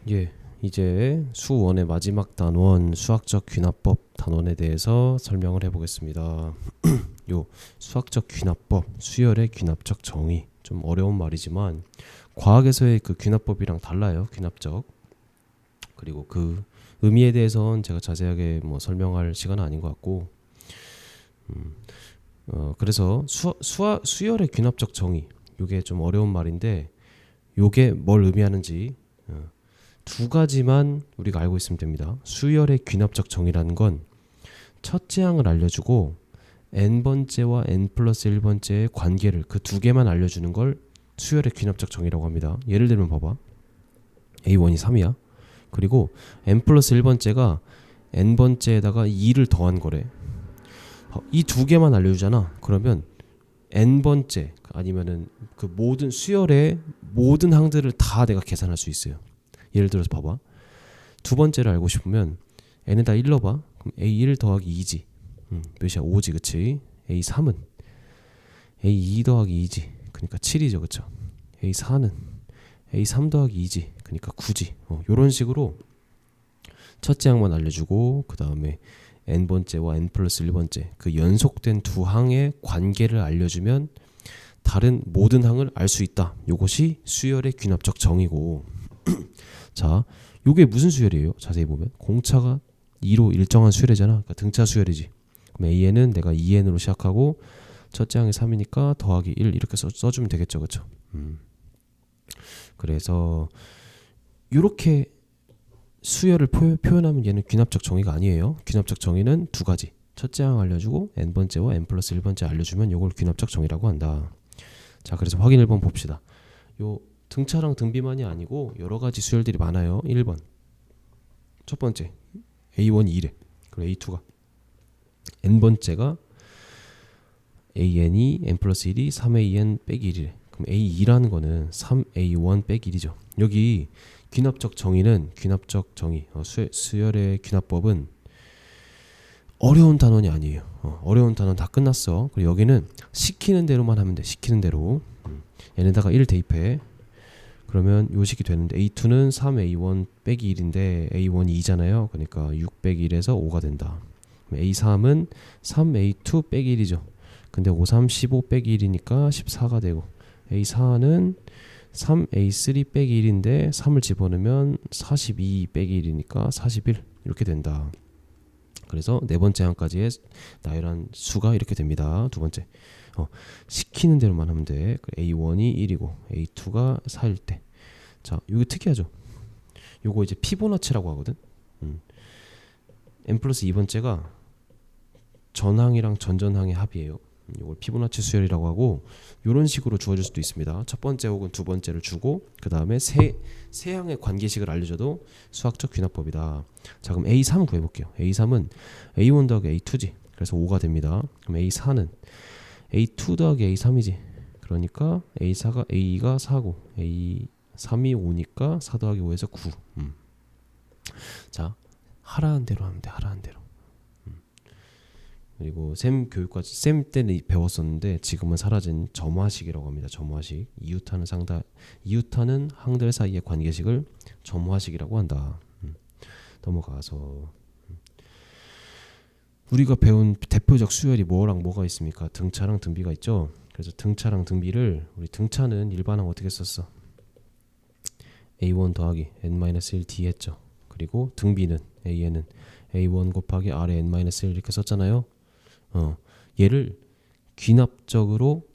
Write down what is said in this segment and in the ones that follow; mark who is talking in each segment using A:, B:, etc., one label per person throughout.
A: 예, 이제 수원의 마지막 단원 수학적 귀납법 단원에 대해서 설명을 해보겠습니다. 요 수학적 귀납법, 수열의 귀납적 정의, 좀 어려운 말이지만 과학에서의 그 귀납법이랑 달라요. 귀납적. 그리고 그 의미에 대해서는 제가 자세하게 뭐 설명할 시간은 아닌 것 같고, 그래서 수열의 귀납적 정의, 요게 좀 어려운 말인데 요게 뭘 의미하는지 두 가지만 우리가 알고 있으면 됩니다. 수열의 귀납적 정의라는 건 첫째 항을 알려주고 n번째와 n 플러스 1번째의 관계를 그 두 개만 알려주는 걸 수열의 귀납적 정의라고 합니다. 예를 들면 봐봐. a1이 3이야. 그리고 n 플러스 1번째가 n번째에다가 2를 더한 거래. 이 두 개만 알려주잖아. 그러면 n번째 아니면은 그 모든 수열의 모든 항들을 다 내가 계산할 수 있어요. 예를 들어서 봐봐. 두 번째를 알고 싶으면 n에다 1 넣어봐. 그럼 a1 더하기 2지. 몇이야? 5지, 그치? a3은 a2 더하기 2지. 그러니까 7이죠, 그쵸? a4는 a3 더하기 2지. 그러니까 9지. 요런 식으로 첫째 항만 알려주고 그 다음에 n번째와 n 플러스 1번째 그 연속된 두 항의 관계를 알려주면 다른 모든 항을 알 수 있다. 요것이 수열의 귀납적 정의고 자, 요게 무슨 수열이에요? 자세히 보면 공차가 2로 일정한 수열이잖아. 그러니까 등차 수열이지. 그럼 AN은 내가 2N으로 시작하고 첫째 항이 3이니까 더하기 1 이렇게 써주면 되겠죠, 그쵸? 그래서 요렇게 수열을 표현하면 얘는 귀납적 정의가 아니에요. 귀납적 정의는 두 가지. 첫째 항 알려주고 n번째와 n 플러스 1번째 알려주면 요걸 귀납적 정의라고 한다. 자, 그래서 확인 1번 봅시다. 요 등차랑 등비만이 아니고 여러 가지 수열들이 많아요. 1번 첫 번째 A1이 2래. 그리고 A2가 n번째가 AN이 n 플러스 1이 3AN 빼기 1이래. 그럼 A2라는 거는 3A1 빼기 1이죠. 여기 귀납적 정의는 귀납적 정의 수열의 귀납법은 어려운 단원이 아니에요. 어려운 단원 다 끝났어. 그리고 여기는 시키는 대로만 하면 돼. 시키는 대로 얘네다가 1 대입해. 그러면 요 식이 되는데 A2는 3A1 빼기 1인데 A1이 2잖아요. 그러니까 6 빼기 1에서 5가 된다. A3은 3A2 빼기 1이죠. 근데 5, 3, 15 빼기 1이니까 14가 되고 A4는 3A3 빼기 1인데 3을 집어넣으면 42 빼기 1이니까 41 이렇게 된다. 그래서 네 번째 항까지의 나열한 수가 이렇게 됩니다. 두 번째 시키는 대로만 하면 돼. A1이 1이고 A2가 4일 때. 자, 이거 특이하죠. 요거 이제 피보나치라고 하거든. n 플러스 2번째가 전항이랑 전전항의 합이에요. 이걸 피보나치 수열이라고 하고 이런 식으로 주어질 수도 있습니다. 첫 번째 혹은 두 번째를 주고 그 다음에 세 항의 관계식을 알려줘도 수학적 귀납법이다. 자, 그럼 A3 구해볼게요. A3은 A1 더하기 A2지. 그래서 5가 됩니다. 그럼 A4는 A2 더하기 A3이지. 그러니까 A2가 4고 A3이 5니까 4 더하기 5에서 9. 자, 하라는 대로 하면 돼. 하라는 대로. 그리고 쌤 때는 배웠었는데 지금은 사라진 점화식이라고 합니다. 점화식. 이웃하는 항들 사이의 관계식을 점화식이라고 한다. 넘어가서 우리가 배운 대표적 수열이 뭐랑 뭐가 있습니까? 등차랑 등비가 있죠. 그래서 등차랑 등비를 우리 등차는 일반항 어떻게 썼어? A1 더하기 n-1d 했죠. 그리고 등비는 AN은 A1 곱하기 R의 n-1 이렇게 썼잖아요. 얘를 귀납적으로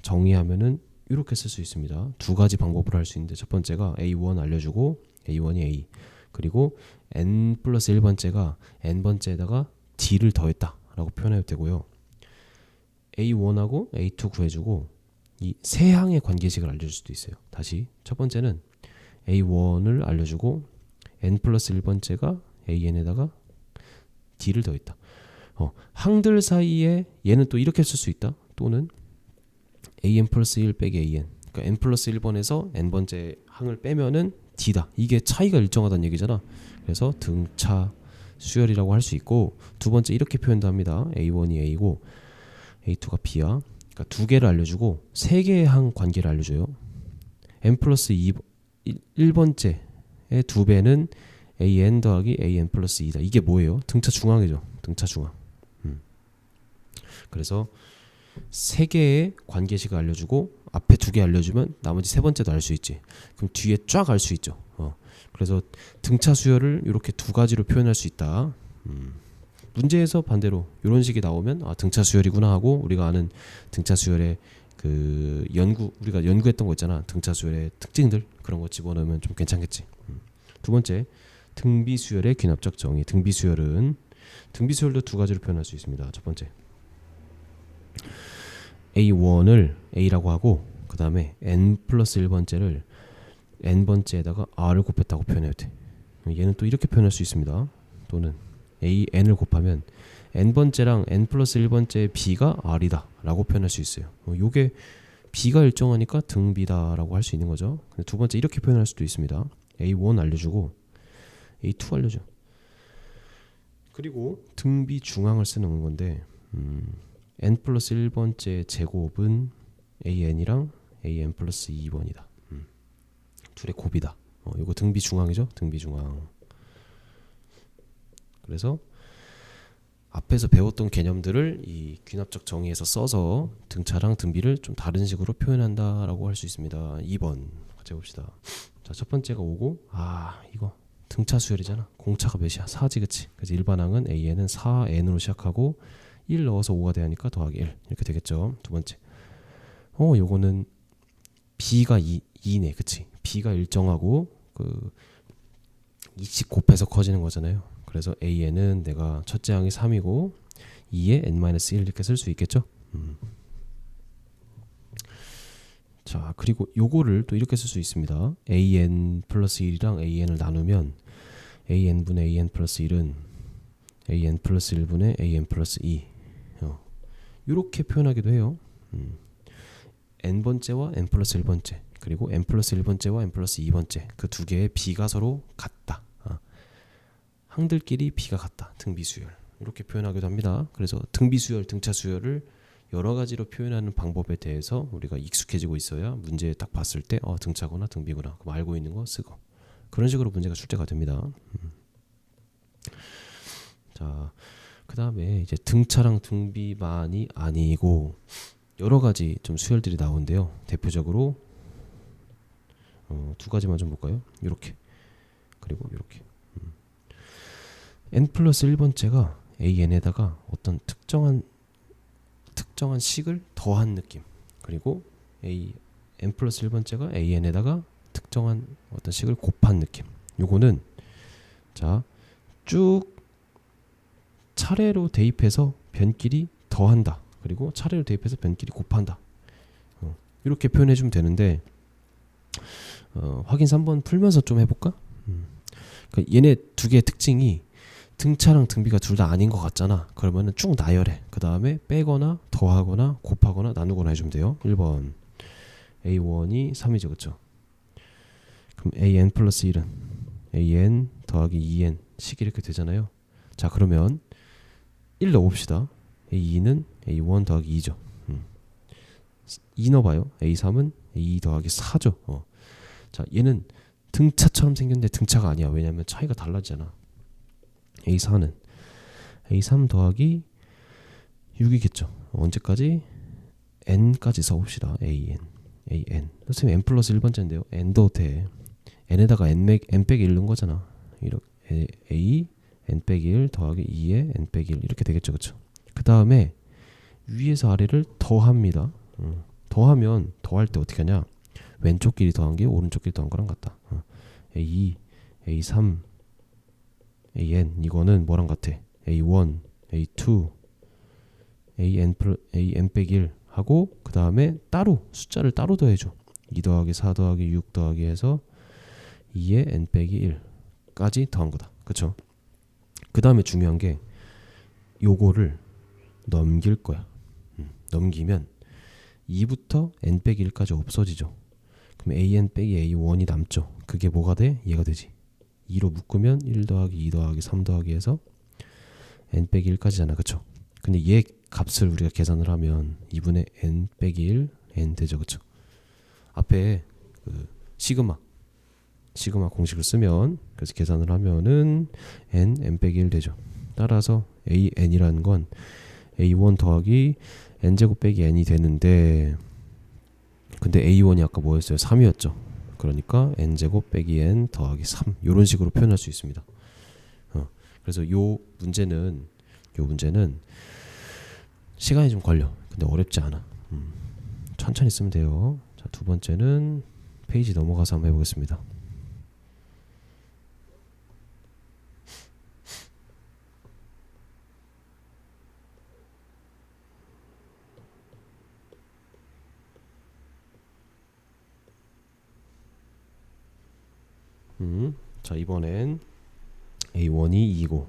A: 정의하면은 이렇게 쓸 수 있습니다. 두 가지 방법으로 할 수 있는데 첫 번째가 A1 알려주고 A1이 A 그리고 n 플러스 1번째가 n번째에다가 d를 더했다 라고 표현해도 되고요. A1하고 A2 구해주고 이 세 항의 관계식을 알려줄 수도 있어요. 다시 첫 번째는 A1을 알려주고 n 플러스 1번째가 AN에다가 d를 더했다. 항들 사이에 얘는 또 이렇게 쓸 수 있다. 또는 an 플러스 1 빼기 an. 그러니까 n 플러스 1번에서 n번째 항을 빼면은 d다. 이게 차이가 일정하다는 얘기잖아. 그래서 등차 수열이라고 할 수 있고 두 번째 이렇게 표현도 합니다. A1이 A고 A2가 B야. 그러니까 두 개를 알려주고 세 개의 항 관계를 알려줘요. n 플러스 1번째 2배는 an 더하기 an 플러스 2다. 이게 뭐예요? 등차 중앙이죠. 등차 중앙. 그래서 세 개의 관계식을 알려주고 앞에 두 개 알려주면 나머지 세 번째도 알 수 있지. 그럼 뒤에 쫙 알 수 있죠. 그래서 등차 수열을 이렇게 두 가지로 표현할 수 있다. 문제에서 반대로 이런 식이 나오면 등차 수열이구나 하고 우리가 아는 등차 수열의 그 우리가 연구했던 거 있잖아. 등차 수열의 특징들 그런 거 집어넣으면 좀 괜찮겠지. 두 번째, 등비 수열의 귀납적 정의. 등비 수열도 두 가지로 표현할 수 있습니다. 첫 번째, A1을 A라고 하고 그 다음에 n 플러스 1번째를 n번째에다가 r을 곱했다고 표현해도 돼. 얘는 또 이렇게 표현할 수 있습니다. 또는 n을 곱하면 n번째랑 n 플러스 1번째의 b가 r이다 라고 표현할 수 있어요. 요게 b가 일정하니까 등비다 라고 할 수 있는 거죠. 근데 두 번째 이렇게 표현할 수도 있습니다. A1 알려주고 A2 알려줘. 그리고 등비 중앙을 쓰는 건데 n 플러스 1번째 제곱은 an이랑 an 플러스 2번이다. 둘의 곱이다. 이거 등비 중앙이죠. 등비 중앙. 그래서 앞에서 배웠던 개념들을 이 귀납적 정의에서 써서 등차랑 등비를 좀 다른 식으로 표현한다라고 할 수 있습니다. 2번 같이 봅시다. 자, 첫 번째가 5고 이거 등차 수열이잖아. 공차가 몇이야? 4지 그치? 그래서 일반항은 an은 4n으로 시작하고 1 넣어서 5가 되니까 더하기 1 이렇게 되겠죠. 두 번째 요거는 b가 2네 그치? b가 일정하고 그 2씩 곱해서 커지는 거잖아요. 그래서 an은 내가 첫째 항이 3이고 2에 n-1 이렇게 쓸 수 있겠죠. 자, 그리고 요거를 또 이렇게 쓸 수 있습니다. an 플러스 1이랑 an을 나누면 an분의 an 플러스 1은 an 플러스 1분의 an 플러스 2 이렇게 표현하기도 해요. n번째와 n 플러스 1번째 그리고 n 플러스 1번째와 n 플러스 2번째 그 두 개의 b가 서로 같다. 항들끼리 b가 같다. 등비수열 이렇게 표현하기도 합니다. 그래서 등비수열, 등차수열을 여러 가지로 표현하는 방법에 대해서 우리가 익숙해지고 있어야 문제에 딱 봤을 때 등차구나 등비구나 그럼 알고 있는 거 쓰고 그런 식으로 문제가 출제가 됩니다. 자, 그 다음에 이제 등차랑 등비만이 아니고 여러 가지 좀 수열들이 나오는데요. 대표적으로 두 가지만 좀 볼까요? 이렇게 그리고 이렇게 n 플러스 1번째가 an에다가 어떤 특정한 식을 더한 느낌 그리고 n 플러스 1번째가 an에다가 특정한 어떤 식을 곱한 느낌. 요거는 자 쭉 차례로 대입해서 변끼리 더한다. 그리고 차례로 대입해서 변끼리 곱한다. 이렇게 표현해주면 되는데 확인 3번 풀면서 좀 해볼까? 그러니까 얘네 두 개의 특징이 등차랑 등비가 둘 다 아닌 것 같잖아. 그러면은 쭉 나열해. 그 다음에 빼거나 더하거나 곱하거나 나누거나 해주면 돼요. 1번 a1이 3이죠 그쵸? 그럼 an 플러스 1은 an 더하기 2n 식 이렇게 되잖아요. 자, 그러면 1 넣어봅시다. a2는 a1 더하기 2죠. 2 넣어봐요. a3은 a2 더하기 4죠. 자, 얘는 등차처럼 생겼는데 등차가 아니야. 왜냐면 차이가 달라지잖아. A4는 A3 더하기 6이겠죠. 언제까지? n까지 써봅시다. an 선생님 n 플러스 1번째인데요. n도 돼. n에다가 n 빼기 1 넣은 거잖아. 이렇게 a n 빼기 1 더하기 2에 n 빼기 1 이렇게 되겠죠. 그쵸? 그 다음에 위에서 아래를 더합니다. 더하면 더할 때 어떻게 하냐? 왼쪽 길이 더한 게 오른쪽 길이 더한 거랑 같다. A2, A3, AN 이거는 뭐랑 같아? A1, A2, AN 빼기 1 하고 그 다음에 따로 숫자를 따로 더해줘. 2 더하기 4 더하기 6 더하기 해서 2에 N 빼기 1까지 더한 거다. 그쵸? 그 다음에 중요한 게 요거를 넘길 거야. 넘기면 2부터 N 빼기 1까지 없어지죠. 그럼 AN 빼기 A1이 남죠. 그게 뭐가 돼? 얘가 되지. 2로 묶으면 1 더하기 2 더하기 3 더하기 해서 n 빼기 1까지잖아. 그쵸? 근데 얘 값을 우리가 계산을 하면 2분의 n 빼기 1 n 되죠. 그쵸? 앞에 그 시그마 시그마 공식을 쓰면, 그래서 계산을 하면은 n 빼기 1 되죠. 따라서 an이라는 건 a1 더하기 n제곱 빼기 n이 되는데, 근데 a1이 아까 뭐였어요? 3이었죠. 그러니까 n제곱 빼기 n 더하기 3 이런 식으로 표현할 수 있습니다. 그래서 요 문제는 시간이 좀 걸려. 근데 어렵지 않아. 천천히 쓰면 돼요. 자, 두 번째는 페이지 넘어가서 한번 해보겠습니다. 자, 이번엔 a1이 2고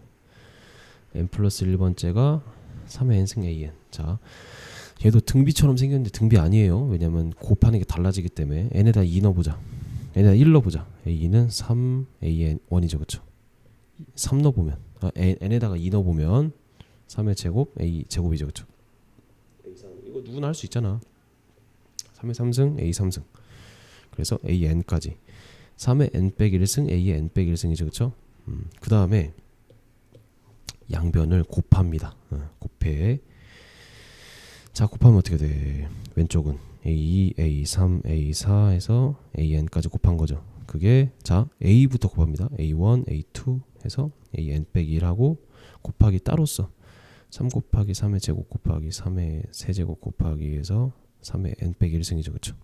A: n 플러스 1번째가 3의 n승 an. 자, 얘도 등비처럼 생겼는데 등비 아니에요. 왜냐면 곱하는 게 달라지기 때문에. n에다 2 넣어보자. n에다 1 넣어보자. a2는 3 an1이죠. 그쵸? 3 넣어보면 n에다가 2 넣어보면 3의 제곱 a 제곱이죠. 그쵸? 이거 누구나 할 수 있잖아. 3의 3승 a 3승. 그래서 an까지 3의 n 빼기 1승 a의 n 빼기 1승이죠. 그쵸? 그 다음에 양변을 곱합니다. 곱해. 자, 곱하면 어떻게 돼? 왼쪽은 a2, a3, a4 해서 an까지 곱한 거죠. 그게 자 a부터 곱합니다. a1, a2 해서 an 빼기 1하고 곱하기 따로 써. 3 곱하기 3의 제곱 곱하기 3의 세제곱 곱하기 해서 3의 n 빼기 1승이죠. 그쵸?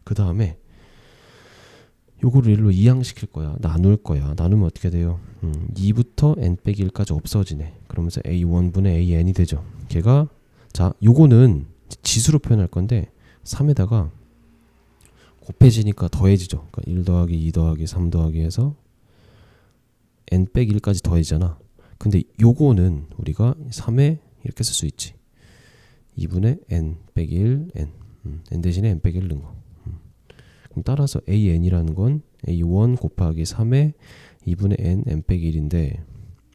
A: 그 다음에 요거를 1로 이항시킬 거야. 나눌 거야. 나누면 어떻게 돼요? 2부터 n 빼기 1까지 없어지네. 그러면서 a1분의 an이 되죠. 걔가 자, 요거는 지수로 표현할 건데 3에다가 곱해지니까 더해지죠. 그러니까 1 더하기 2 더하기 3 더하기 해서 n 빼기 1까지 더해지잖아. 근데 요거는 우리가 3에 이렇게 쓸 수 있지. 2분의 n 빼기 1 n. n 대신에 n 빼기 1 넣은 거. 그럼 따라서 an이라는 건 a1 곱하기 3에 2분의 n 빼기 1인데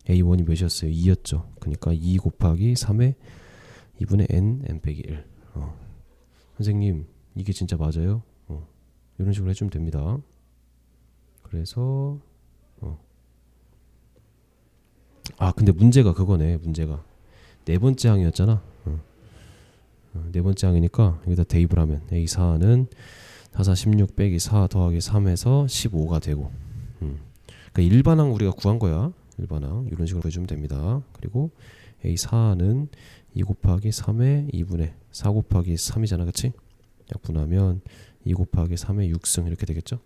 A: a1이 몇이었어요? 2였죠. 그러니까 2 곱하기 3에 2분의 n 빼기 1. 선생님 이게 진짜 맞아요? 이런 식으로 해주면 됩니다. 그래서 근데 문제가 그거네. 문제가 네 번째 항이었잖아. 네 번째 항이니까 여기다 대입을 하면 a4는 4, 16 빼기 4 더하기 3에서 15가 되고 그러니까 일반항 우리가 구한 거야. 일반항 이런 식으로 해주면 됩니다. 그리고 a4는 2 곱하기 3의 2분의 4 곱하기 3이잖아. 그치? 약분하면 2 곱하기 3의 6승 이렇게 되겠죠?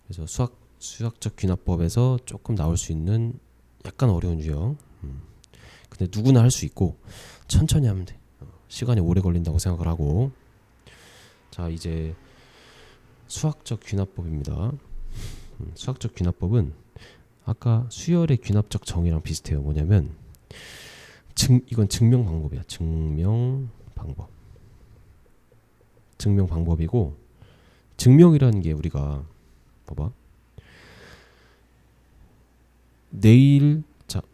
A: 그래서 수학적 귀납법에서 조금 나올 수 있는 약간 어려운 유형. 근데 누구나 할 수 있고 천천히 하면 돼. 시간이 오래 걸린다고 생각을 하고. 자, 이제 수학적 귀납법입니다. 수학적 귀납법은 아까 수열의 귀납적 정의랑 비슷해요. 뭐냐면 이건 증명 방법이야. 증명 방법이고 증명이라는 게 우리가 봐봐.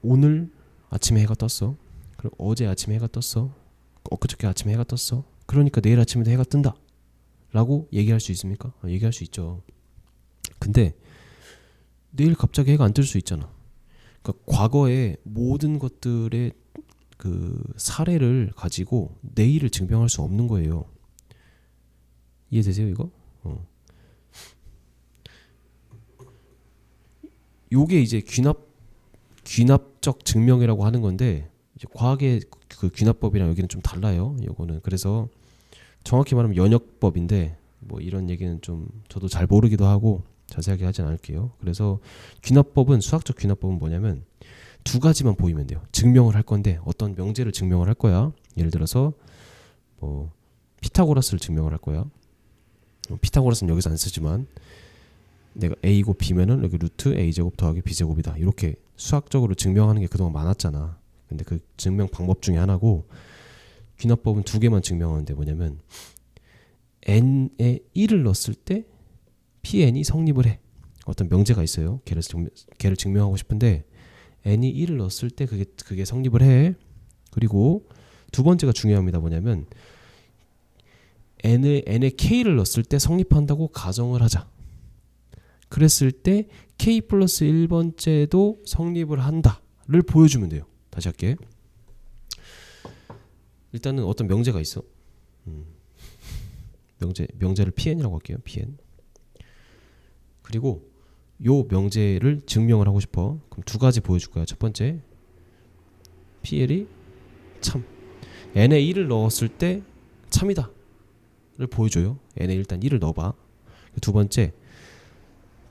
A: 오늘 아침에 해가 떴어. 그리고 어제 아침에 해가 떴어. 엊그저께 아침에 해가 떴어. 그러니까 내일 아침에도 해가 뜬다 라고 얘기할 수 있습니까? 얘기할 수 있죠. 근데 내일 갑자기 해가 안 뜰 수 있잖아. 그러니까 과거의 모든 것들의 그 사례를 가지고 내일을 증명할 수 없는 거예요. 이해되세요 이거? 요게 이제 귀납적 증명이라고 하는 건데 이제 과학의 그 귀납법이랑 여기는 좀 달라요. 요거는 그래서 정확히 말하면 연역법인데 뭐 이런 얘기는 좀 저도 잘 모르기도 하고 자세하게 하진 않을게요. 그래서 귀납법은 수학적 귀납법은 뭐냐면 두 가지만 보이면 돼요. 증명을 할 건데 어떤 명제를 증명을 할 거야. 예를 들어서 뭐 피타고라스를 증명을 할 거야. 피타고라스는 여기서 안 쓰지만 내가 a고 b면은 여기 루트 a제곱 더하기 b제곱이다. 이렇게 수학적으로 증명하는 게 그동안 많았잖아. 근데 그 증명 방법 중에 하나고 귀납법은 두 개만 증명하는데 뭐냐면 n에 1을 넣었을 때 pn이 성립을 해. 어떤 명제가 있어요. 걔를 증명하고 싶은데 n이 1을 넣었을 때 그게 성립을 해. 그리고 두 번째가 중요합니다. 뭐냐면 n에 k를 넣었을 때 성립한다고 가정을 하자. 그랬을 때 k 플러스 1번째도 성립을 한다를 보여주면 돼요. 다시 할게. 일단은 어떤 명제가 있어. 명제를 pn이라고 할게요. pn. 그리고 요 명제를 증명을 하고 싶어. 그럼 두 가지 보여줄 거야. 첫 번째, pl이 참. n에 1을 넣었을 때 참이다 를 보여줘요. n에 일단 1을 넣어봐. 두 번째,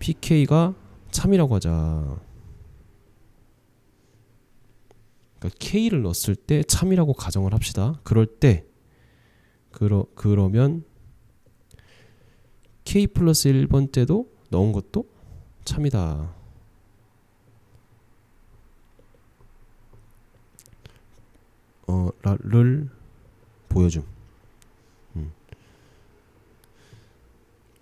A: pk가 참이라고 하자. 그러니까 k를 넣었을 때 참이라고 가정을 합시다. 그럴 때 그러면 k 플러스 1번째도 넣은 것도 참이다. 를 보여줌.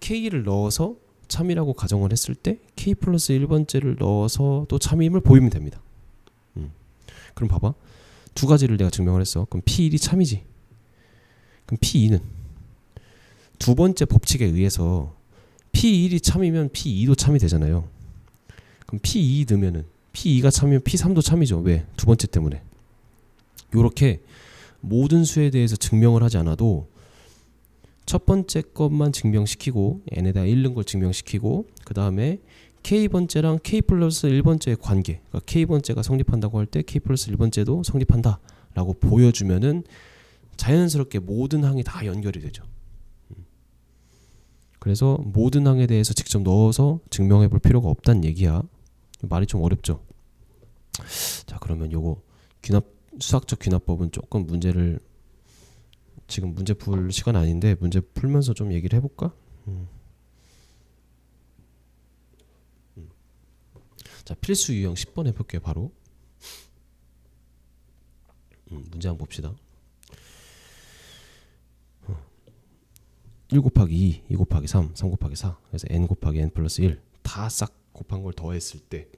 A: k를 넣어서 참이라고 가정을 했을 때 k 플러스 1번째를 넣어서 또 참임을 보이면 됩니다. 그럼 봐봐. 두 가지를 내가 증명을 했어. 그럼 P1이 참이지. 그럼 P2는 두 번째 법칙에 의해서 P1이 참이면 P2도 참이 되잖아요. 그럼 P2 넣으면은 P2가 참이면 P3도 참이죠. 왜? 두 번째 때문에. 요렇게 모든 수에 대해서 증명을 하지 않아도 첫 번째 것만 증명시키고 n에다 1 넣은 걸 증명시키고 그 다음에 k번째랑 k 플러스 1번째의 관계, 그러니까 k번째가 성립한다고 할 때 k 플러스 1번째도 성립한다 라고 보여주면은 자연스럽게 모든 항이 다 연결이 되죠. 그래서 모든 항에 대해서 직접 넣어서 증명해 볼 필요가 없다는 얘기야. 말이 좀 어렵죠. 자, 그러면 요거 수학적 귀납법은 조금 문제를, 지금 문제 풀 시간 아닌데 문제 풀면서 좀 얘기를 해볼까? 자, 필수 유형 10번 해볼게요. 바로 문제 한번 봅시다. 1 곱하기 2, 2 곱하기 3, 3 곱하기 4, 그래서 n 곱하기 n 플러스 1 다 싹 곱한 걸 더했을 때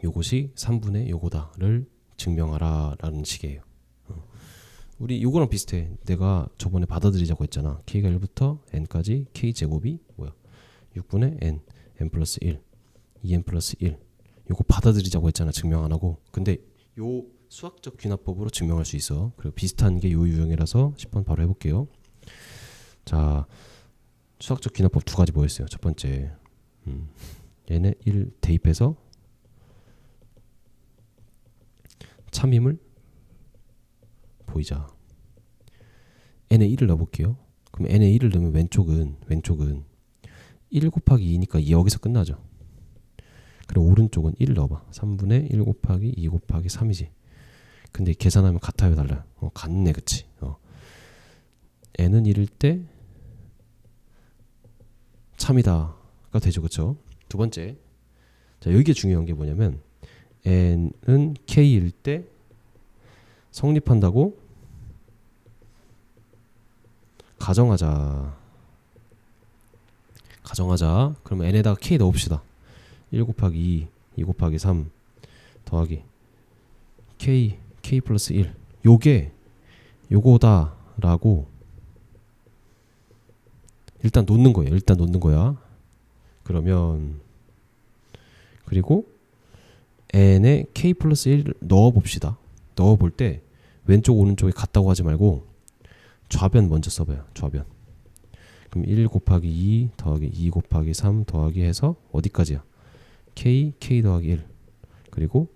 A: 요것이 3분의 요거다를 증명하라 라는 식이에요. 우리 요거랑 비슷해. 내가 저번에 받아들이자고 했잖아. k가 1부터 n까지 k제곱이 뭐야? 6분의 n 플러스 1, 2n 플러스 1. 요거 받아들이자고 했잖아. 증명 안 하고. 근데 요 수학적 귀납법으로 증명할 수 있어. 그리고 비슷한 게 요 유형이라서 10번 바로 해볼게요. 자, 수학적 귀납법 두 가지 뭐였어요? 첫 번째, 얘네 1 대입해서 참임을 보이자. n에 1을 넣어볼게요. 그럼 n에 1을 넣으면 왼쪽은 1 곱하기 2니까 여기서 끝나죠. 그리고 오른쪽은 1을 넣어봐. 3분의 1 곱하기 2 곱하기 3이지. 근데 계산하면 같아요, 달라요? 같네, 그치? n은 1일 때 참이다가 되죠, 그쵸? 두 번째, 자, 여기에 중요한 게 뭐냐면 n은 k일 때 성립한다고 가정하자. 그러면 n에다가 k 넣읍시다. 1 곱하기 2, 2 곱하기 3 더하기 k 플러스 1. 요게 요거다 라고 일단 놓는 거야. 그러면 그리고 n에 k 플러스 1을 넣어봅시다. 넣어볼 때 왼쪽 오른쪽이 같다고 하지 말고 좌변 먼저 써봐요. 좌변. 그럼 1 곱하기 2 더하기 2 곱하기 3 더하기 해서 어디까지야? k 더하기 1. 그리고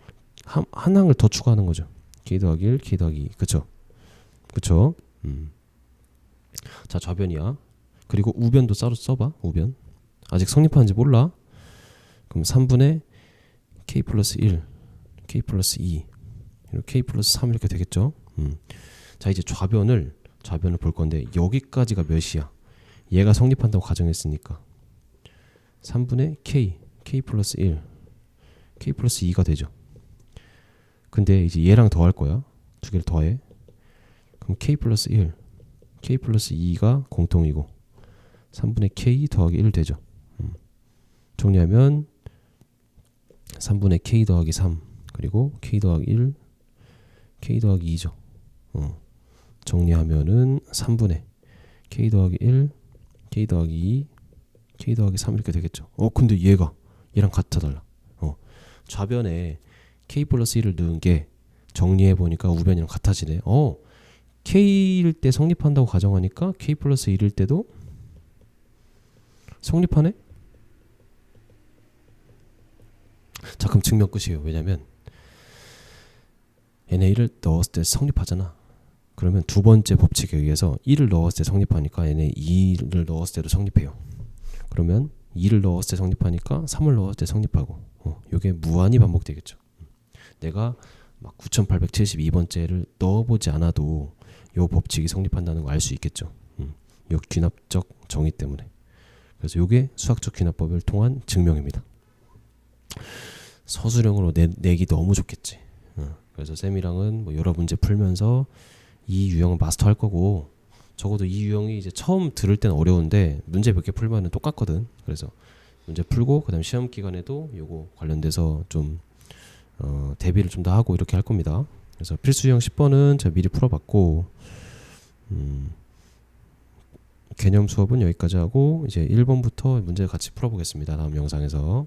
A: 한 항을 더 추가하는 거죠. k 더하기 1, k 더하기 2. 그쵸? 자, 좌변이야. 그리고 우변도 따로 써봐. 우변. 아직 성립하는지 몰라. 그럼 3분의 k 플러스 1, k 플러스 2, 그리고 k 플러스 3 이렇게 되겠죠. 자, 이제 좌변을 볼 건데 여기까지가 몇이야? 얘가 성립한다고 가정했으니까 3분의 k 플러스 1, k 플러스 2가 되죠. 근데 이제 얘랑 더할 거야. 두 개를 더해. 그럼 k 플러스 1, k 플러스 2가 공통이고 3분의 k 더하기 1 되죠. 정리하면 3분의 k 더하기 3 그리고 k 더하기 1, k 더하기 2죠. 정리하면은 3분의 k 더하기 1, k 더하기 2, k 더하기 3 이렇게 되겠죠. 근데 얘랑 같아달라. 좌변에 k 플러스 1을 넣은 게 정리해보니까 우변이랑 같아지네. k일 때 성립한다고 가정하니까 k 플러스 1일 때도 성립하네? 자, 그럼 증명 끝이에요. 왜냐면 NA를 넣었을 때 성립하잖아. 그러면 두 번째 법칙에 의해서 1을 넣었을 때 성립하니까 NA 2를 넣었을 때도 성립해요. 그러면 2를 넣었을 때 성립하니까 3을 넣었을 때 성립하고 이게 무한히 반복되겠죠. 내가 막 9872번째를 넣어보지 않아도 이 법칙이 성립한다는 걸 알 수 있겠죠. 이 귀납적 정의 때문에. 그래서 이게 수학적 귀납법을 통한 증명입니다. 서술형으로 내기 너무 좋겠지. 그래서 쌤이랑은 뭐 여러 문제 풀면서 이 유형은 마스터할 거고, 적어도 이 유형이 이제 처음 들을 때는 어려운데 문제 몇 개 풀면은 똑같거든. 그래서 문제 풀고 그다음 시험 기간에도 요거 관련돼서 좀 대비를 좀 더 하고 이렇게 할 겁니다. 그래서 필수 유형 10번은 제가 미리 풀어봤고, 개념 수업은 여기까지 하고 이제 1번부터 문제 같이 풀어보겠습니다. 다음 영상에서.